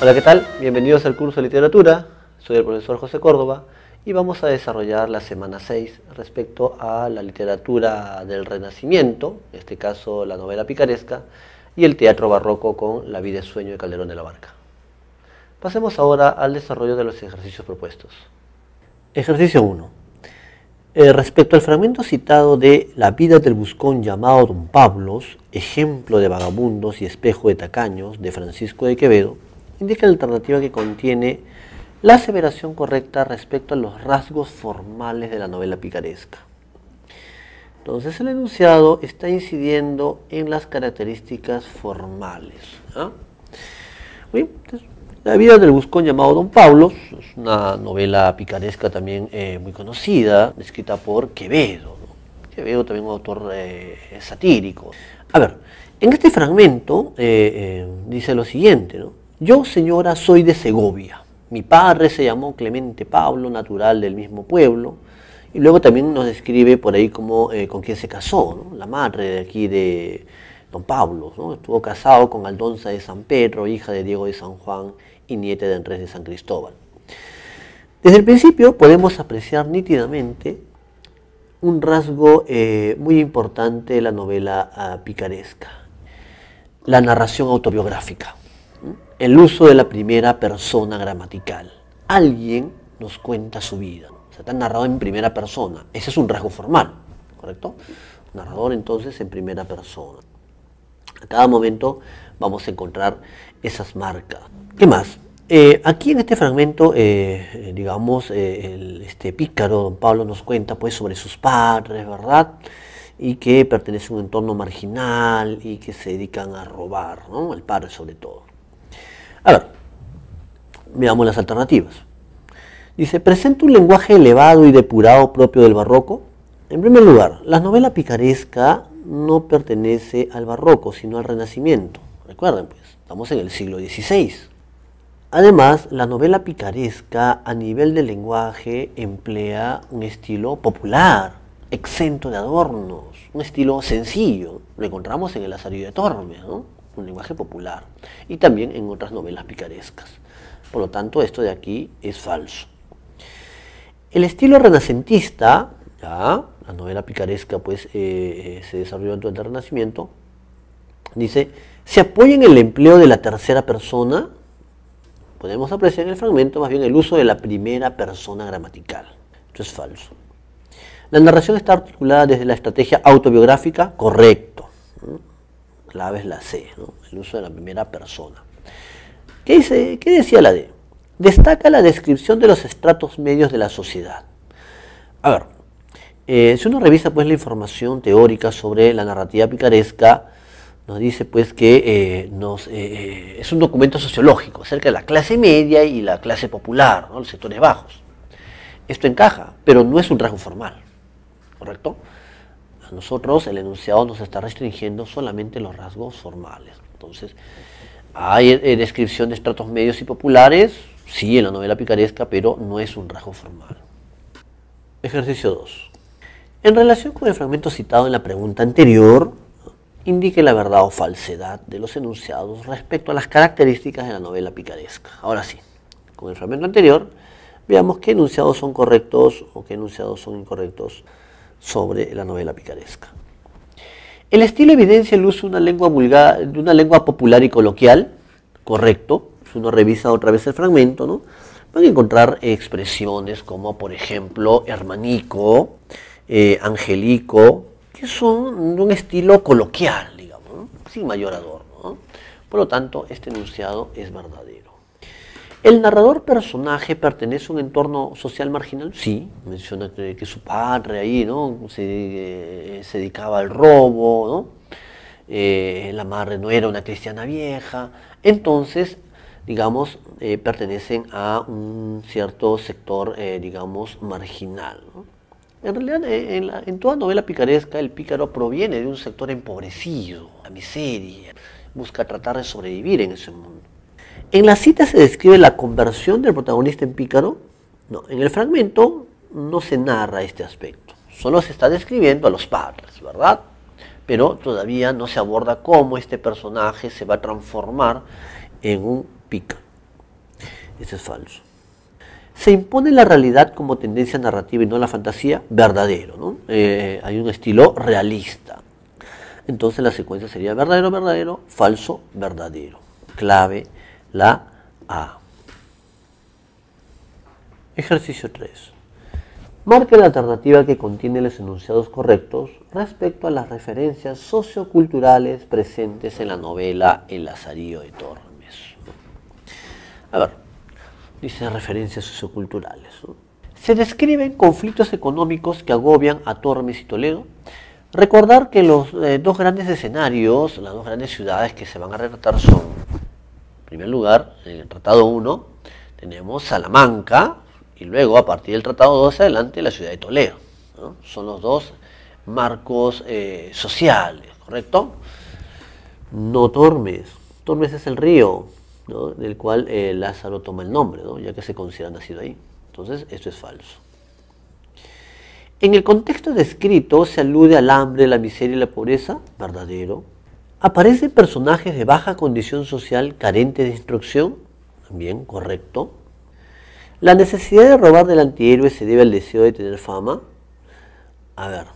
Hola, ¿qué tal? Bienvenidos al curso de literatura. Soy el profesor José Córdoba y vamos a desarrollar la semana 6 respecto a la literatura del Renacimiento, en este caso la novela picaresca, y el teatro barroco con La vida y sueño de Calderón de la Barca. Pasemos ahora al desarrollo de los ejercicios propuestos. Ejercicio 1. Respecto al fragmento citado de La vida del buscón llamado Don Pablos, ejemplo de vagabundos y espejo de tacaños, de Francisco de Quevedo, indica la alternativa que contiene la aseveración correcta respecto a los rasgos formales de la novela picaresca. Entonces el enunciado está incidiendo en las características formales. Bien, entonces, La vida del buscón llamado Don Pablos es una novela picaresca también muy conocida, escrita por Quevedo, ¿no? Quevedo también un autor satírico. A ver, en este fragmento dice lo siguiente, ¿no? Yo, señora, soy de Segovia. Mi padre se llamó Clemente Pablo, natural del mismo pueblo. Y luego también nos describe por ahí como con quién se casó, ¿no? La madre de aquí de Don Pablo, ¿no? Estuvo casado con Aldonza de San Pedro, hija de Diego de San Juan y nieta de Andrés de San Cristóbal. Desde el principio podemos apreciar nítidamente un rasgo muy importante de la novela picaresca: la narración autobiográfica. El uso de la primera persona gramatical. Alguien nos cuenta su vida. O sea, está narrado en primera persona. Ese es un rasgo formal, ¿correcto? Narrador entonces en primera persona. A cada momento vamos a encontrar esas marcas. ¿Qué más? Aquí en este fragmento, este pícaro Don Pablo nos cuenta pues sobre sus padres, ¿verdad? Y que pertenece a un entorno marginal y que se dedican a robar, ¿no? El padre sobre todo. A ver, veamos las alternativas. Dice, presenta un lenguaje elevado y depurado propio del barroco. En primer lugar, la novela picaresca no pertenece al barroco, sino al Renacimiento. Recuerden, pues, estamos en el siglo XVI. Además, la novela picaresca a nivel de lenguaje emplea un estilo popular, exento de adornos, un estilo sencillo. Lo encontramos en el Lazarillo de Tormes, ¿no? Un lenguaje popular, y también en otras novelas picarescas. Por lo tanto, esto de aquí es falso. El estilo renacentista, ya, la novela picaresca pues se desarrolló durante el Renacimiento, dice, se apoya en el empleo de la tercera persona. Podemos apreciar en el fragmento más bien el uso de la primera persona gramatical. Esto es falso. La narración está articulada desde la estrategia autobiográfica, correcto. Clave es la C, ¿no? El uso de la primera persona. ¿Qué decía la D? Destaca la descripción de los estratos medios de la sociedad. A ver, si uno revisa pues la información teórica sobre la narrativa picaresca, nos dice pues que es un documento sociológico acerca de la clase media y la clase popular, ¿no? Los sectores bajos. Esto encaja, pero no es un rasgo formal, ¿correcto? A nosotros el enunciado nos está restringiendo solamente los rasgos formales. Entonces, hay descripción de estratos medios y populares, sí, en la novela picaresca, pero no es un rasgo formal. Ejercicio 2. En relación con el fragmento citado en la pregunta anterior, indique la verdad o falsedad de los enunciados respecto a las características de la novela picaresca. Ahora sí, con el fragmento anterior, veamos qué enunciados son correctos o qué enunciados son incorrectos sobre la novela picaresca. El estilo evidencia el uso de una lengua vulgar, de una lengua popular y coloquial, correcto. Si uno revisa otra vez el fragmento, ¿no? Van a encontrar expresiones como, por ejemplo, hermanico, angelico, que son de un estilo coloquial, digamos, ¿no? Sin mayor adorno, ¿no? Por lo tanto, este enunciado es verdadero. ¿El narrador personaje pertenece a un entorno social marginal? Sí, menciona que su padre ahí, ¿no? se dedicaba al robo, ¿no? La madre no era una cristiana vieja. Entonces, digamos, pertenecen a un cierto sector, digamos, marginal, ¿no? En realidad, en toda novela picaresca, el pícaro proviene de un sector empobrecido, la miseria, busca tratar de sobrevivir en ese mundo. ¿En la cita se describe la conversión del protagonista en pícaro? No, en el fragmento no se narra este aspecto, solo se está describiendo a los padres, ¿verdad? Pero todavía no se aborda cómo este personaje se va a transformar en un pícaro. Ese es falso. ¿Se impone la realidad como tendencia narrativa y no la fantasía? Verdadero, ¿no? Hay un estilo realista. Entonces la secuencia sería verdadero, verdadero, falso, verdadero. Clave, la A. Ejercicio 3. Marque la alternativa que contiene los enunciados correctos respecto a las referencias socioculturales presentes en la novela El Lazarillo de Tormes. A ver, dice referencias socioculturales, ¿no? Se describen conflictos económicos que agobian a Tormes y Toledo. Recordar que los dos grandes escenarios, las dos grandes ciudades que se van a retratar son, en primer lugar, en el Tratado 1, tenemos Salamanca, y luego, a partir del Tratado 2 hacia adelante, la ciudad de Toledo, ¿no? Son los dos marcos sociales, ¿correcto? No Tormes. Tormes es el río, ¿no?, del cual Lázaro toma el nombre, ¿no?, ya que se considera nacido ahí. Entonces, esto es falso. En el contexto descrito se alude al hambre, la miseria y la pobreza. Verdadero. ¿Aparecen personajes de baja condición social carentes de instrucción? También, correcto. ¿La necesidad de robar del antihéroe se debe al deseo de tener fama? A ver,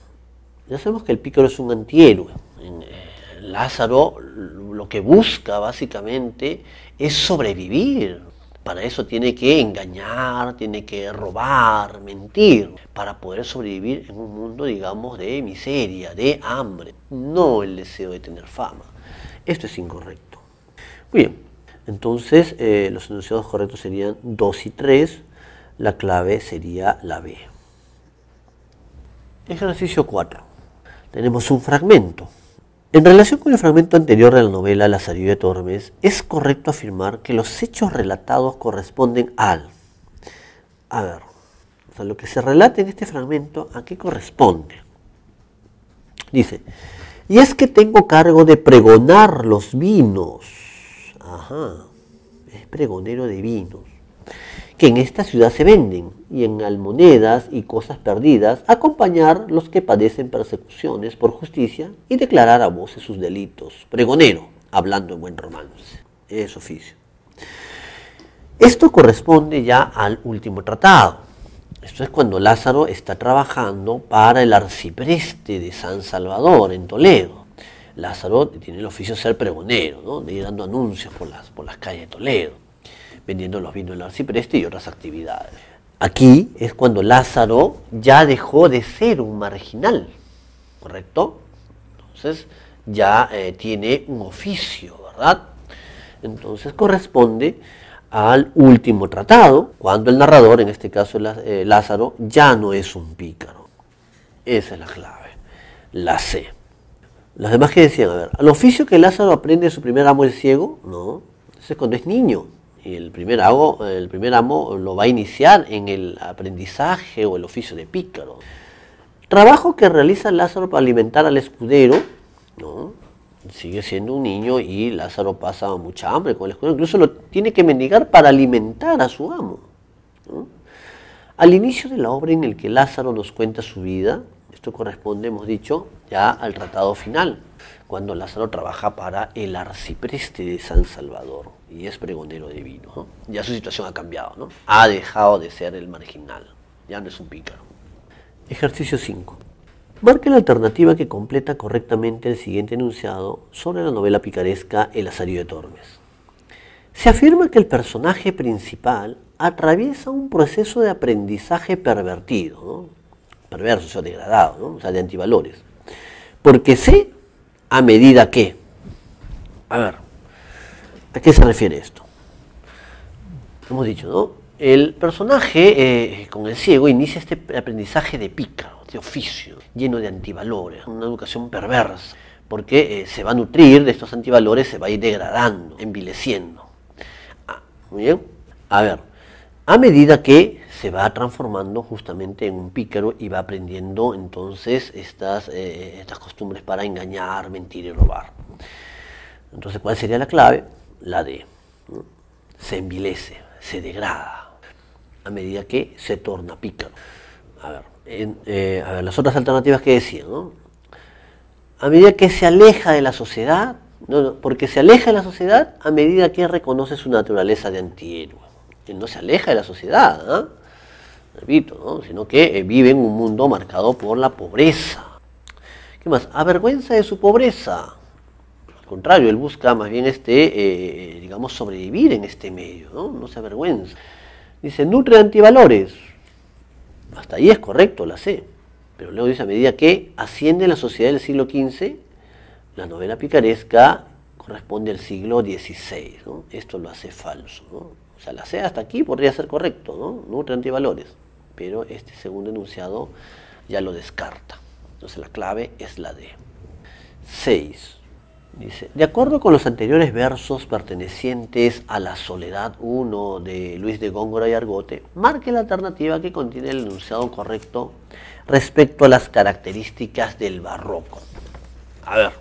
ya sabemos que el pícaro es un antihéroe. Lázaro lo que busca básicamente es sobrevivir. Para eso tiene que engañar, tiene que robar, mentir, para poder sobrevivir en un mundo, digamos, de miseria, de hambre, no el deseo de tener fama. Esto es incorrecto. Muy bien. Entonces, los enunciados correctos serían 2 y 3, la clave sería la B. Ejercicio 4. Tenemos un fragmento. En relación con el fragmento anterior de la novela Lazarillo de Tormes, es correcto afirmar que los hechos relatados corresponden al... A ver, o sea, lo que se relata en este fragmento, ¿a qué corresponde? Dice, y es que tengo cargo de pregonar los vinos. Ajá, es pregonero de vinos, que en esta ciudad se venden, y en almonedas y cosas perdidas, acompañar los que padecen persecuciones por justicia y declarar a voces sus delitos. Pregonero, hablando en buen romance, es oficio. Esto corresponde ya al último tratado. Esto es cuando Lázaro está trabajando para el arcipreste de San Salvador, en Toledo. Lázaro tiene el oficio de ser pregonero, ¿no?, de ir dando anuncios por las calles de Toledo, vendiendo los vinos del arcipreste y otras actividades. Aquí es cuando Lázaro ya dejó de ser un marginal, ¿correcto? Entonces ya tiene un oficio, ¿verdad? Entonces corresponde al último tratado, cuando el narrador, en este caso Lázaro, ya no es un pícaro. Esa es la clave, la C. Los demás que decían, a ver, ¿al oficio que Lázaro aprende de su primer amo el ciego? No, eso es cuando es niño. Y el primer amo lo va a iniciar en el aprendizaje o el oficio de pícaro. Trabajo que realiza Lázaro para alimentar al escudero, ¿no? Sigue siendo un niño y Lázaro pasa mucha hambre con el escudero. Incluso lo tiene que mendigar para alimentar a su amo, ¿no? Al inicio de la obra en el que Lázaro nos cuenta su vida, esto corresponde, hemos dicho, ya al tratado final, cuando Lázaro trabaja para el arcipreste de San Salvador y es pregonero de vino, ¿no? Ya su situación ha cambiado, ¿no? Ha dejado de ser el marginal, ya no es un pícaro. Ejercicio 5. Marque la alternativa que completa correctamente el siguiente enunciado sobre la novela picaresca El Lazarillo de Tormes. Se afirma que el personaje principal atraviesa un proceso de aprendizaje pervertido, ¿no? Perverso, o sea, degradado, ¿no? O sea, de antivalores. Porque sé a medida que... A ver, ¿a qué se refiere esto? Hemos dicho, ¿no? El personaje con el ciego inicia este aprendizaje de pícaro, de oficio, lleno de antivalores, una educación perversa, porque se va a nutrir de estos antivalores, se va a ir degradando, envileciendo. Muy bien. A ver, a medida que se va transformando justamente en un pícaro y va aprendiendo entonces estas costumbres para engañar, mentir y robar. Entonces, ¿cuál sería la clave? La D, ¿no? Se envilece, se degrada a medida que se torna pícaro. A ver, las otras alternativas que decían, ¿no? A medida que se aleja de la sociedad, porque se aleja de la sociedad a medida que reconoce su naturaleza de antihéroe. Él no se aleja de la sociedad, ¿eh? Repito, ¿no? Sino que vive en un mundo marcado por la pobreza. ¿Qué más? Avergüenza de su pobreza. Al contrario, él busca más bien digamos, sobrevivir en este medio, ¿no? No se avergüenza. Dice, nutre antivalores. Hasta ahí es correcto, la sé. Pero luego dice, a medida que asciende la sociedad del siglo XV, la novela picaresca corresponde al siglo XVI, ¿no? Esto lo hace falso, ¿no? O sea, la C hasta aquí podría ser correcto, ¿no? Nutre antivalores, pero este segundo enunciado ya lo descarta. Entonces la clave es la D. 6. Dice, de acuerdo con los anteriores versos pertenecientes a la Soledad 1 de Luis de Góngora y Argote, marque la alternativa que contiene el enunciado correcto respecto a las características del barroco. A ver,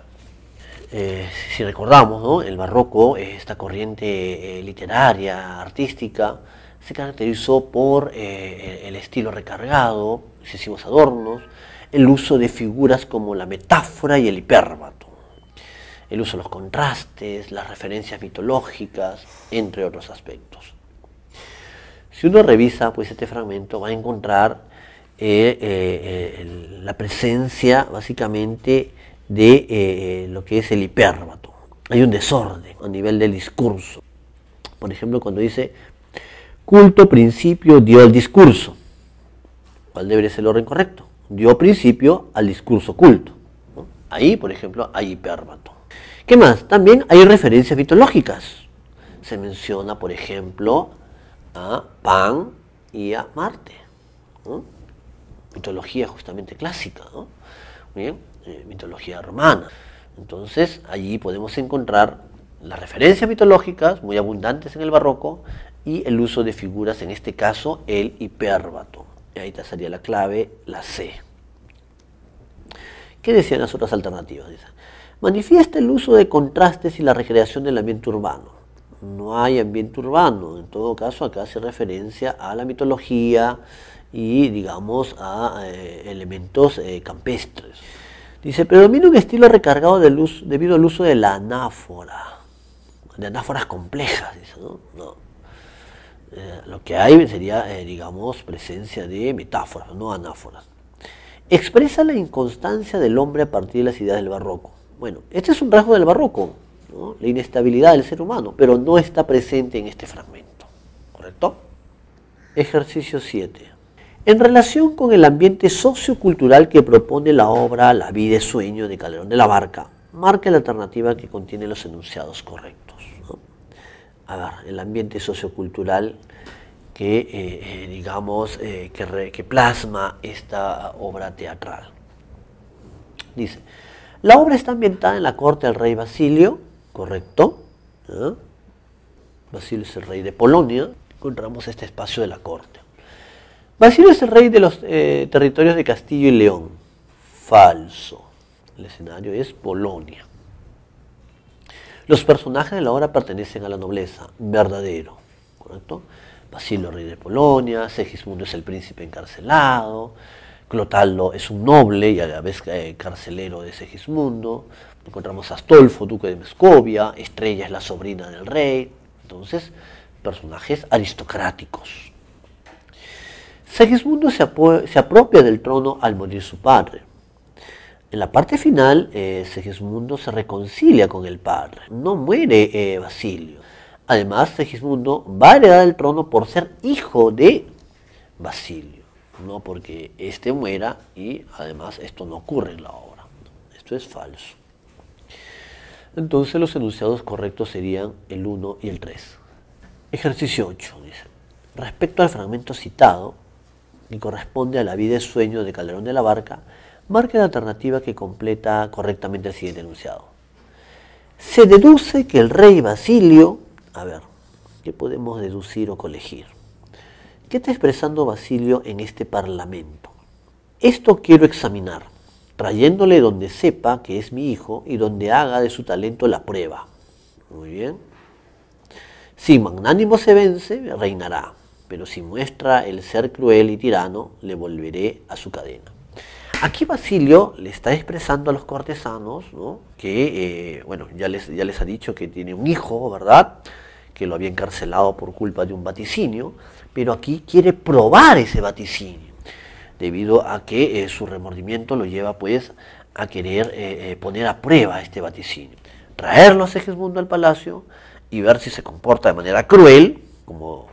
si recordamos, ¿no? El barroco, esta corriente literaria, artística, se caracterizó por el estilo recargado, excesivos adornos, el uso de figuras como la metáfora y el hipérbato, el uso de los contrastes, las referencias mitológicas, entre otros aspectos. Si uno revisa pues este fragmento, va a encontrar la presencia básicamente de lo que es el hipérbato. Hay un desorden a nivel del discurso. Por ejemplo, cuando dice culto principio dio al discurso, ¿cuál debería ser el orden correcto? Dio principio al discurso culto, ¿no? Ahí, por ejemplo, hay hipérbato. ¿Qué más? También hay referencias mitológicas. Se menciona, por ejemplo, a Pan y a Marte, ¿no? Mitología justamente clásica, ¿no? Bien, mitología romana. Entonces, allí podemos encontrar las referencias mitológicas muy abundantes en el barroco y el uso de figuras, en este caso, el hipérbato. Y ahí sería la clave, la C. ¿Qué decían las otras alternativas? Dicen, manifiesta el uso de contrastes y la recreación del ambiente urbano. No hay ambiente urbano, en todo caso acá hace referencia a la mitología y, digamos, a elementos campestres. Dice, predomina un estilo recargado debido al uso de la anáfora, de anáforas complejas, dice, ¿no? No. Lo que hay sería, digamos, presencia de metáforas, no anáforas. Expresa la inconstancia del hombre a partir de las ideas del barroco. Bueno, este es un rasgo del barroco, ¿no? La inestabilidad del ser humano, pero no está presente en este fragmento, ¿correcto? Ejercicio 7. En relación con el ambiente sociocultural que propone la obra La vida es sueño de Calderón de la Barca, marca la alternativa que contiene los enunciados correctos, ¿no? A ver, el ambiente sociocultural que, digamos, que plasma esta obra teatral. Dice, la obra está ambientada en la corte del rey Basilio, correcto, ¿no? Basilio es el rey de Polonia, encontramos este espacio de la corte. Basilio es el rey de los territorios de Castillo y León, falso, el escenario es Polonia. Los personajes de la obra pertenecen a la nobleza, verdadero, ¿correcto? Basilio, rey de Polonia, Segismundo es el príncipe encarcelado, Clotaldo es un noble y a la vez carcelero de Segismundo, encontramos a Astolfo, duque de Moscovia, Estrella es la sobrina del rey, entonces personajes aristocráticos. Segismundo se apropia del trono al morir su padre. En la parte final, Segismundo se reconcilia con el padre, no muere Basilio. Además, Segismundo va a heredar el trono por ser hijo de Basilio, no porque éste muera, y además esto no ocurre en la obra. Esto es falso. Entonces los enunciados correctos serían el 1 y el 3. Ejercicio 8, dice. Respecto al fragmento citado, que corresponde a La vida es sueño de Calderón de la Barca, marque la alternativa que completa correctamente el siguiente enunciado. Se deduce que el rey Basilio, a ver, ¿qué podemos deducir o colegir? ¿Qué está expresando Basilio en este parlamento? Esto quiero examinar, trayéndole donde sepa que es mi hijo y donde haga de su talento la prueba. Muy bien. Si magnánimo se vence, reinará, pero si muestra el ser cruel y tirano, le volveré a su cadena. Aquí Basilio le está expresando a los cortesanos, ¿no? Que, bueno, ya les ha dicho que tiene un hijo, ¿verdad? que lo había encarcelado por culpa de un vaticinio, pero aquí quiere probar ese vaticinio, debido a que su remordimiento lo lleva pues a querer poner a prueba este vaticinio. Traerlo a Segismundo al palacio y ver si se comporta de manera cruel, como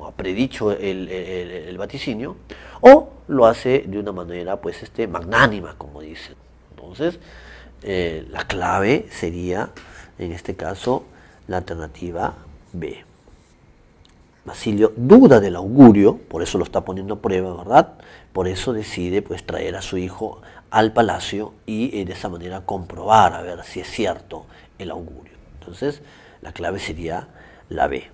ha predicho el vaticinio, o lo hace de una manera pues magnánima, como dicen. Entonces, la clave sería, en este caso, la alternativa B. Basilio duda del augurio, por eso lo está poniendo a prueba, ¿verdad? Por eso decide pues traer a su hijo al palacio y de esa manera comprobar a ver si es cierto el augurio. Entonces, la clave sería la B.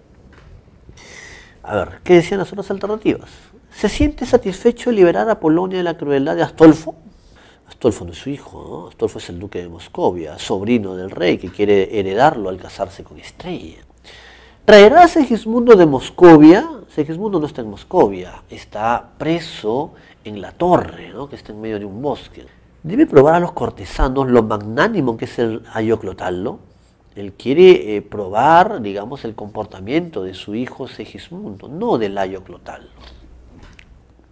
A ver, ¿qué decían las otras alternativas? ¿Se siente satisfecho de liberar a Polonia de la crueldad de Astolfo? Astolfo no es su hijo, ¿no? Astolfo es el duque de Moscovia, sobrino del rey que quiere heredarlo al casarse con Estrella. ¿Traerá a Segismundo de Moscovia? Segismundo no está en Moscovia, está preso en la torre, ¿no? Que está en medio de un bosque. Debe probar a los cortesanos lo magnánimo que es el Ayoclotalo. Él quiere probar, digamos, el comportamiento de su hijo Segismundo, no del Ayoclotalo.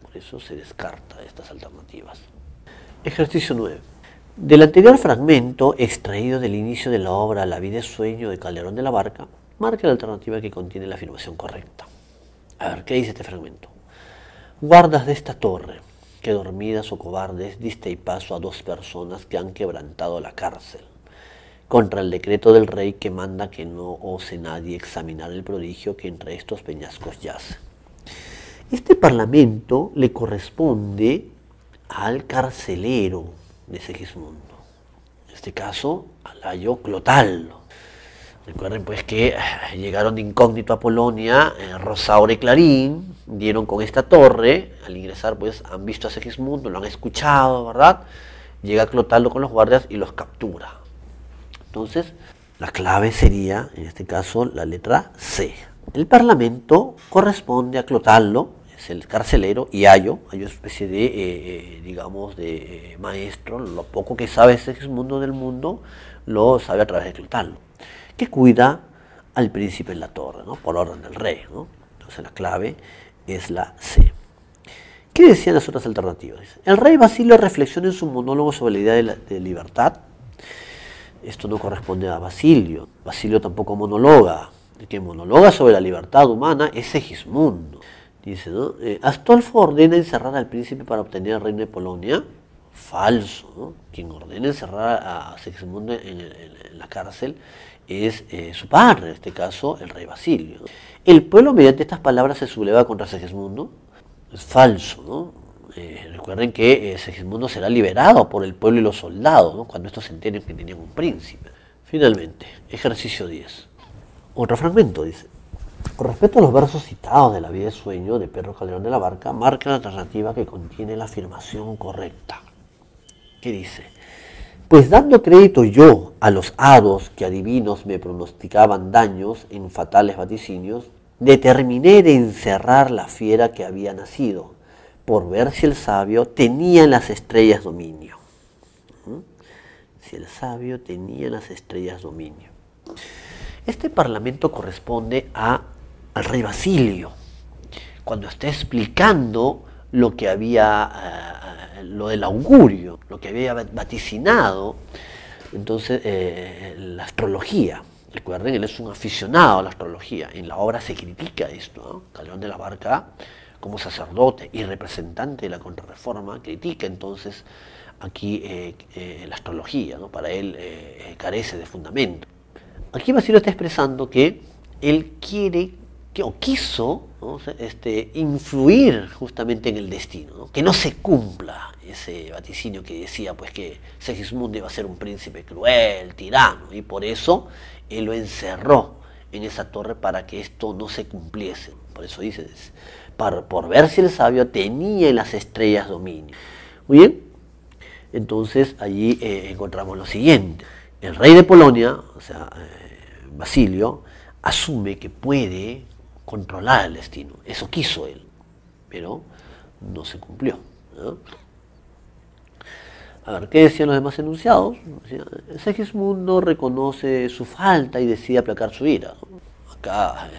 Por eso se descarta estas alternativas. Ejercicio 9. Del anterior fragmento, extraído del inicio de la obra La vida es sueño de Calderón de la Barca, marca la alternativa que contiene la afirmación correcta. A ver, ¿qué dice este fragmento? Guardas de esta torre, que dormidas o cobardes disteis paso a dos personas que han quebrantado la cárcel, contra el decreto del rey que manda que no ose nadie examinar el prodigio que entre estos peñascos yace. Este parlamento le corresponde al carcelero de Segismundo, en este caso al Ayoclotalo. Recuerden pues que llegaron de incógnito a Polonia, Rosaura y Clarín, dieron con esta torre, al ingresar pues han visto a Segismundo, lo han escuchado, ¿verdad? Llega Clotalo con los guardias y los captura. Entonces, la clave sería, en este caso, la letra C. El parlamento corresponde a Clotalo, es el carcelero, y Ayo es una especie de, digamos, de maestro. Lo poco que sabe Segismundo del mundo, lo sabe a través de Clotalo, que cuida al príncipe en la torre, ¿no? Por orden del rey, ¿no? Entonces la clave es la C. ¿Qué decían las otras alternativas? El rey Basilio reflexiona en su monólogo sobre la idea de libertad. Esto no corresponde a Basilio. Basilio tampoco monologa. El que monologa sobre la libertad humana es Segismundo. Dice, ¿no? Astolfo ordena encerrar al príncipe para obtener el reino de Polonia. Falso, ¿no? Quien ordena encerrar a Segismundo en la cárcel es su padre, en este caso el rey Basilio. El pueblo mediante estas palabras se subleva contra Segismundo. Es falso, ¿no? Recuerden que Segismundo será liberado por el pueblo y los soldados, ¿no? Cuando estos se enteren que tenían un príncipe. Finalmente, ejercicio 10. Otro fragmento dice: con respecto a los versos citados de La vida de sueño de Pedro Calderón de la Barca, marca la alternativa que contiene la afirmación correcta. ¿Qué dice? Pues dando crédito yo a los hados que adivinos me pronosticaban daños en fatales vaticinios, determiné de encerrar la fiera que había nacido, por ver si el sabio tenía en las estrellas dominio. Si el sabio tenía en las estrellas dominio. Este parlamento corresponde al rey Basilio, cuando está explicando lo que había, lo del augurio, lo que había vaticinado, entonces la astrología. Recuerden, él es un aficionado a la astrología. En la obra se critica esto, ¿no? Calderón de la Barca, como sacerdote y representante de la Contrarreforma, critica entonces aquí la astrología, ¿no? Para él carece de fundamento. Aquí Basilio está expresando que él quiere, o quiso, ¿no? Influir justamente en el destino, ¿no? Que no se cumpla ese vaticinio que decía pues que Segismundo iba a ser un príncipe cruel, tirano, y por eso él lo encerró en esa torre para que esto no se cumpliese. Por eso dice, por ver si el sabio tenía en las estrellas dominio. Muy bien, entonces allí encontramos lo siguiente. El rey de Polonia, o sea, Basilio, asume que puede controlar el destino. Eso quiso él, pero no se cumplió, ¿no? A ver, ¿qué decían los demás enunciados? Segismundo reconoce su falta y decide aplacar su ira. acá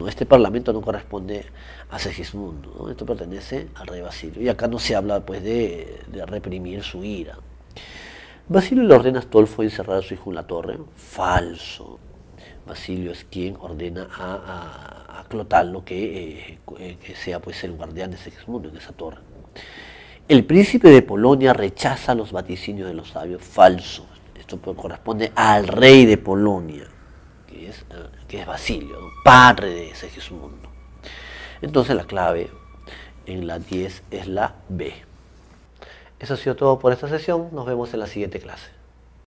este parlamento no corresponde a Segismundo, ¿no? Esto pertenece al rey Basilio. Y acá no se habla pues de reprimir su ira. Basilio le ordena a Astolfo encerrar a su hijo en la torre. Falso. Basilio es quien ordena a Clotaldo que sea pues el guardián de Segismundo en esa torre. El príncipe de Polonia rechaza los vaticinios de los sabios. Falso. Esto corresponde al rey de Polonia, que es Basilio, ¿no? Padre de Segismundo. Entonces la clave en la 10 es la B. Eso ha sido todo por esta sesión. Nos vemos en la siguiente clase.